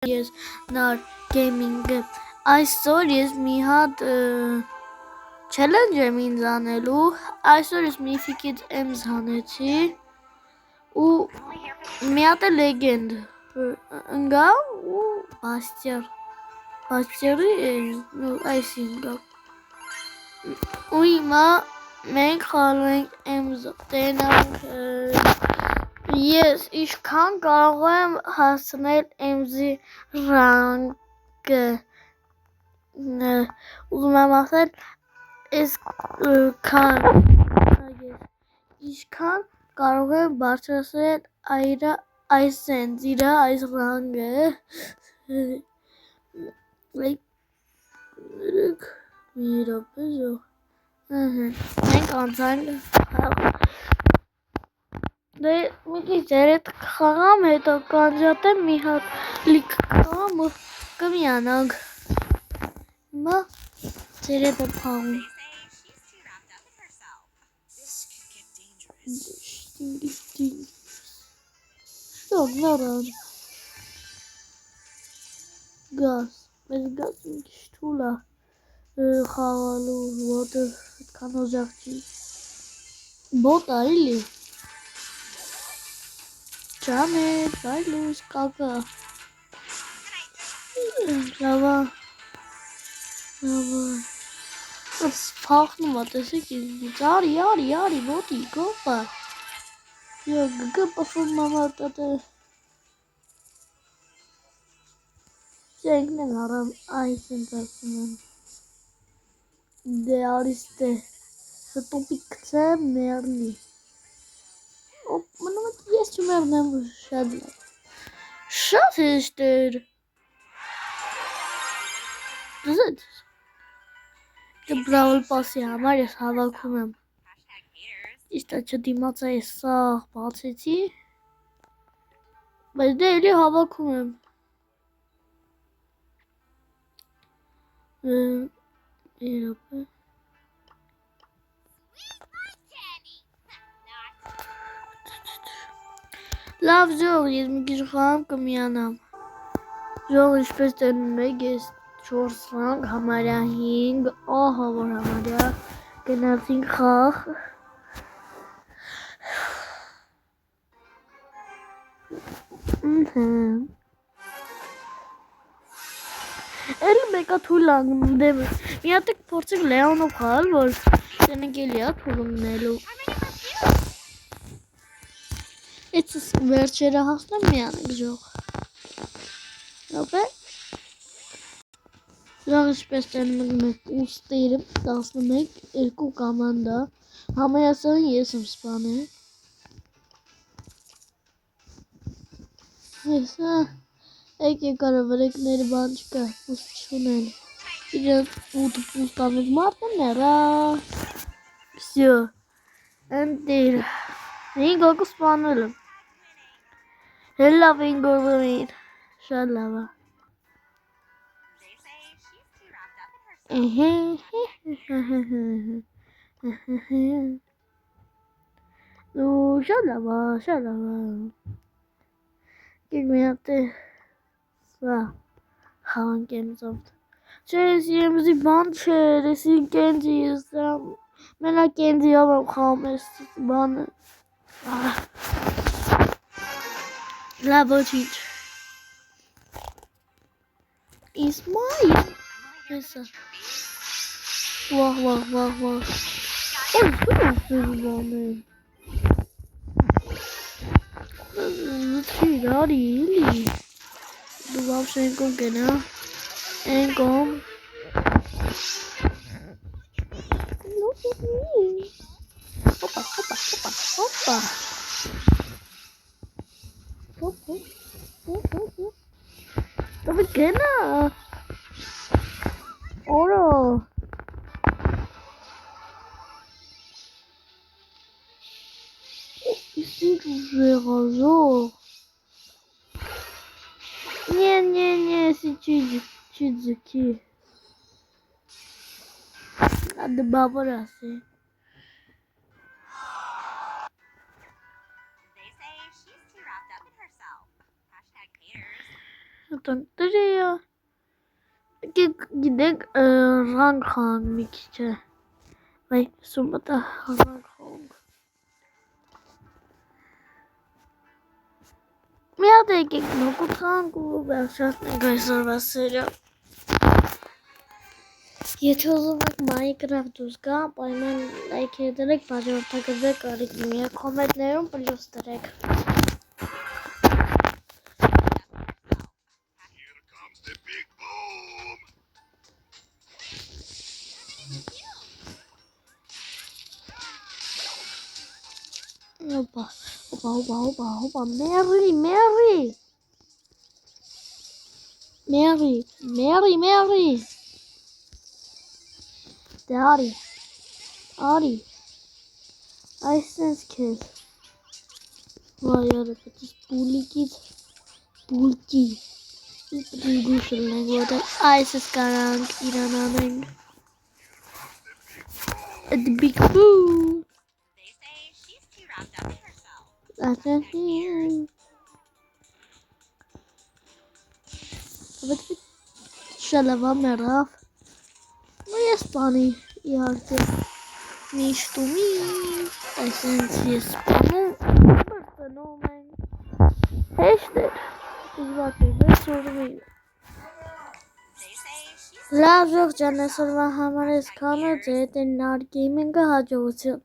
Yes, Nar Gaming. Այսօր ես մի հատ challenge եմ ինձ անելու, այսօր ես Mythic-ից Ems հանեցի ու մի հատ legend ընկա ու Բաստիարի այսինքն ու հիմա մենք խաղալու ենք Ems-ը, տենանք Ես ինչքան կարող եմ հասցնել Ems-ի ռանկը ուզում եմ ասել ինչքան կարող եմ բարձրացնել այս ռանկը մի րոպե մենք անցանք Դե մի քիչ ձեր հետ խաղամ, հետո կանջատեմ մի հատ լիք կգամ ու կմիանանք Հիմա ձեր հետ եմ խաղում Շոկ նարան Գազ, մեզ գազ մի քիչ թուլ է խաղալու, որտեղ այդքան օժակ չի Բոտ է էլի Ճամեր, բայլուս, կակա Լավա Սպախնում է, տեսեք ինձ Արի, բոտի, գոպա Գգ պխում մամատատը Չենքն են հարամ, այս են ծասում եմ Դե արիստե Հտոպի կծեմ մերնի Մնում է ես չմերնեմ շատ լավ Շատ հեշտեր Դզեց Բրավլ պասի համար ես հավաքում եմ Իստա չդիմացա ես սաղ բացեցի Բայց դե էլի հավաքում եմ Երոպե Լավ ժող, ես մի քիչ խաղամ կմիանամ Ժող ինչպես տենում եք ես 4 ռանկ, համարյա 5 Ահա որ համարյա գնացինք խաղ Էլ մեկա թույլ անգնում դեմը Մի հատ եք փորձեք լեոնով խաղալ, որ տենենք էլի է թույլ ունելու Էցս վերջերը հասնեմ միանենք ժող Յոպե Ժող ինչպես տենում եք մեկ ուստերը 11, 2 կամանդա Համայասան ես եմ սպանել Հեսա Եք կարը վրեկները բան չկա Պուստ չունեն Իրեն ուտը պուստանեք մարդը ներա Վսյո Ընտիր 5 հոգու սպանել եմ Հելավ են գորվին Շատ լավա Շատ լավա Կեք մի հատ է Սա Խաղանք Ems-ով Չէ ես Ems-ի բան չեր Եսի կենջի ես Մենա կենջիով եմ խաղում ես բանը Լավ ոչինչ Իսմայլ Հեսա Վաղ Ոյ սուր ասել բանել Լծիր արի էլի Դու վավշ ենկոմ կենա Ենկոմ Հոպա Տավը կենա Օրո Իսկ ուժեղազող Не, если чуть заки Надо бабарасы Tonteria. Gidek ranghang mikçe. Vay sumata ranghang. Mea de gek no kutrangu belşat negaysa basıra. Եթե ուզում եք Minecraft դուրս գա, պայման լայք դրեք, բաժանորդագրվեք, արեք մի կոմենտներում պլյուս դրեք։ Opa, Mary. Ari. I sense kids. Vay yarabbim, bulki. Duygusalına göre ISIS karanlık inananın. The big boo. That's him. Evet. Şalava meraf. No jest pani. Jak niż tu mi. Esencję spanu. Fenomen. Hashtag. Izbakıyla sormayın. Լավ ողջ անեսորվա համար ես կանա ձետ են նար գեյմինգը հաջողություն